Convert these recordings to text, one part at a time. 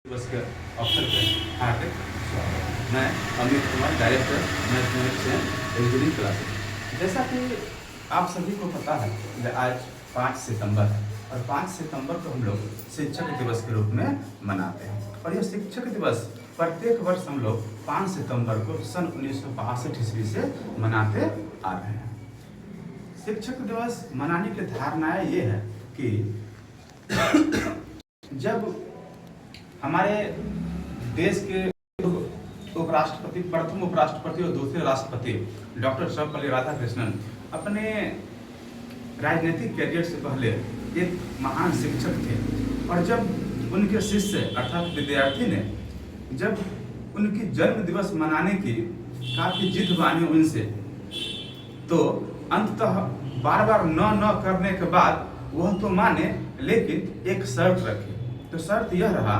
दिवस के अवसर पर हार्दिक स्वागत। मैं Amit Kumar, director mathematics and engineering classes. जैसा कि आप सभी को पता है कि आज 5 सितंबर है और 5 सितंबर को हम लोग शिक्षक दिवस के रूप में मनाते हैं। और यह शिक्षक दिवस प्रत्येक वर्ष हम लोग 5 सितंबर को सन 1962 ईस्वी से मनाते आ रहे हैं। शिक्षक दिवस मनाने की धारणाएं ये है कि जब हमारे देश के उपराष्ट्रपति, प्रथम उपराष्ट्रपति और दूसरे राष्ट्रपति डॉक्टर सर्वपल्ली राधाकृष्णन अपने राजनीतिक कैरियर से पहले एक महान शिक्षक थे। और जब उनके शिष्य अर्थात विद्यार्थी ने जब उनकी जन्म दिवस मनाने की काफी जिद मानी उनसे, तो अंततः बार बार न करने के बाद वह तो माने, लेकिन एक शर्त रखी। तो शर्त यह रहा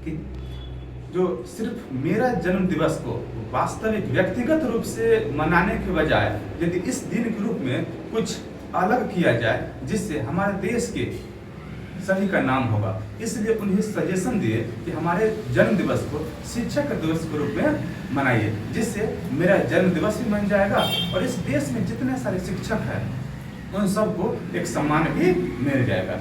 कि जो सिर्फ मेरा जन्म दिवस को वास्तविक व्यक्तिगत रूप से मनाने के बजाय यदि इस दिन के रूप में कुछ अलग किया जाए जिससे हमारे देश के सभी का नाम होगा, इसलिए उन्हें सजेशन दिए कि हमारे जन्म दिवस को शिक्षक दिवस के रूप में मनाइए, जिससे मेरा जन्म दिवस भी बन जाएगा और इस देश में जितने सारे शिक्षक हैं उन सबको एक सम्मान भी मिल जाएगा।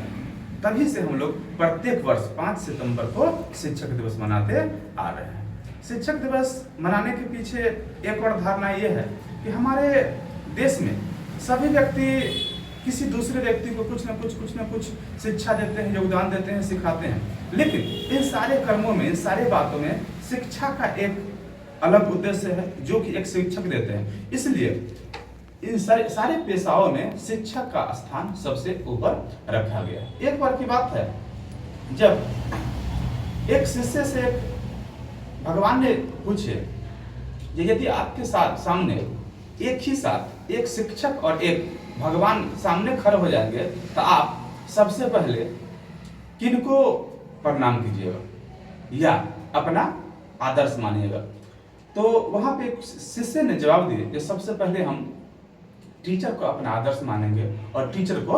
तभी से हम लोग प्रत्येक वर्ष 5 सितंबर को शिक्षक दिवस मनाते आ रहे हैं। शिक्षक दिवस मनाने के पीछे एक और धारणा ये है कि हमारे देश में सभी व्यक्ति किसी दूसरे व्यक्ति को कुछ न कुछ शिक्षा देते हैं, योगदान देते हैं, सिखाते हैं, लेकिन इन सारे कर्मों में, इन सारे बातों में शिक्षा का एक अलग उद्देश्य है जो कि एक शिक्षक देते हैं। इसलिए इन सारे पेशाओं में शिक्षा का स्थान सबसे ऊपर रखा गया। एक बार की बात है, जब एक शिष्य से भगवान ने पूछे यदि आपके साथ सामने एक ही साथ एक शिक्षक और एक भगवान सामने खड़े हो जाएंगे तो आप सबसे पहले किनको प्रणाम कीजिएगा या अपना आदर्श मानिएगा? तो वहां पे एक शिष्य ने जवाब दिया कि सबसे पहले हम टीचर को अपना आदर्श मानेंगे और टीचर को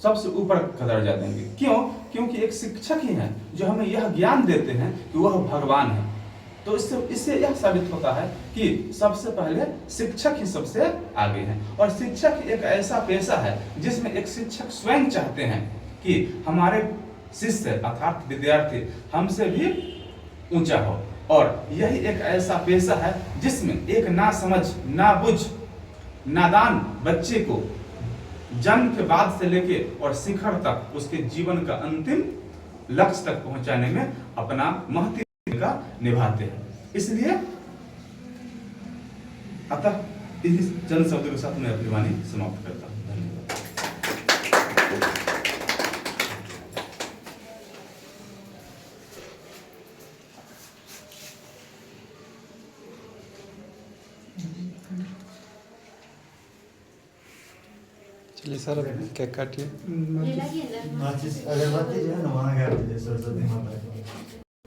सबसे ऊपर का दर्जा देंगे। क्यों? क्योंकि एक शिक्षक ही है जो हमें यह ज्ञान देते हैं कि वह भगवान है। तो इससे यह साबित होता है कि सबसे पहले शिक्षक ही सबसे आगे हैं। और शिक्षक एक ऐसा पेशा है जिसमें एक शिक्षक स्वयं चाहते हैं कि हमारे शिष्य अर्थात विद्यार्थी हमसे भी ऊंचा हो। और यही एक ऐसा पेशा है जिसमें एक ना समझ, ना बुझ, नादान बच्चे को जन्म के बाद से लेके और शिखर तक उसके जीवन का अंतिम लक्ष्य तक पहुंचाने में अपना महत्वपूर्ण भूमिका निभाते हैं। इसलिए अतः इस चंद शब्दों के साथ मैं अपनी वाणी समाप्त करता हूं। धन्यवाद। चलिए सर, केक काटिए। माचिस अगरबत्ती जो है ना वहाँ गया सरस्वती माता